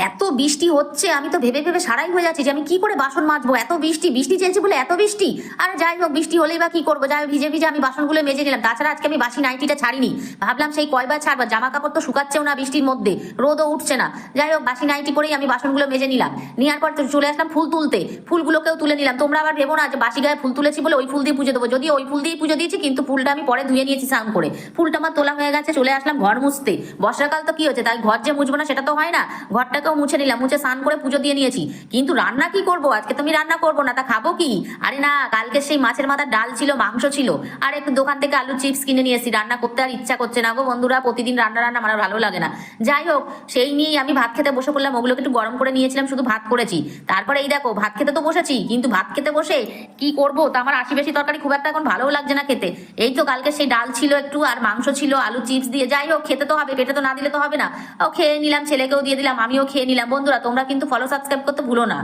এত বৃষ্টি হচ্ছে, আমি তো ভেবে ভেবে সারাই হয়ে যাচ্ছি যে আমি কি করে বাসন মাজবো। এত বৃষ্টি, বৃষ্টি চেয়েছি বলে এত বৃষ্টি। আর যাই হোক, বৃষ্টি হলেই বা কি করবো, যাই হোক, ভিজে ভিজে আমি বাসনগুলো মেজে নিলাম। তাছাড়া আজকে আমি বাসি নাইটিটা ছাড়িনি, ভাবলাম সেই কয়বার ছাড়বা, জামা কাপড় তো শুকাচ্ছেও না বৃষ্টির মধ্যে, রোদও উঠছে না। যাই হোক, বাসি নাইটি পরেই আমি বাসনগুলো মেজে নিলাম। নেওয়ার পর তো চলে আসলাম ফুল তুলতে, ফুলগুলোকেও তুলে নিলাম। তোমরা আবার ভেবো না যে বাসি গায়ে ফুল তুলেছি বলে ওই ফুল দিয়ে পুজো দেবো, যদিও ওই ফুল দিয়ে পুজো দিয়েছি, কিন্তু ফুলটা আমি পরে ধুয়ে নিয়েছি স্নান করে। ফুলটা আমার তোলা হয়ে গেছে, চলে আসলাম ঘর মুছতে। বর্ষাকাল তো কি হচ্ছে, তাই ঘর যে মুছবো না সেটা তো হয় না, ঘরটাকেও মুছে নিলাম, মুছে স্নান করে পুজো দিয়ে নিয়েছি। কিন্তু রান্না কি করব, আজকে তো আমি রান্না করবো না, তা খাবো কি? আরে না, কালকে সেই মাছের মাথার ডাল ছিল, মাংস ছিল, আর একটু দোকান থেকে আলু চিপস কিনে নিয়ে এসেছি। রান্না করতে আর ইচ্ছা করছে না গো বন্ধুরা, প্রতিদিন রান্না রান্না আমার ভালো লাগে না। যাই হোক, সেই নিয়েই আমি ভাত খেতে বসে পড়লাম। ওগুলোকে একটু গরম করে নিয়েছিলাম, শুধু ভাত করেছি। তারপরে এই দেখো, ভাত খেতে তো বসেছি, কিন্তু ভাত খেতে বসে কি করবো, তা আমার আশি বেশি তরকারি খুব একটা এখন ভালোও লাগছে না খেতে। এই তো কালকে সেই ডাল ছিল একটু, আর মাংস ছিল আলু চিপস দিয়ে। যাই হোক, খেতে তো হবে, পেটে তো না দিলে তো হবে না। ও খেয়ে নিলাম, ছেলেকেও দিয়ে দিলাম, আমিও খেয়ে নিলাম। বন্ধুরা, তোমরা কিন্তু ফলো সাবস্ক্রাইব করতে ভুলো না।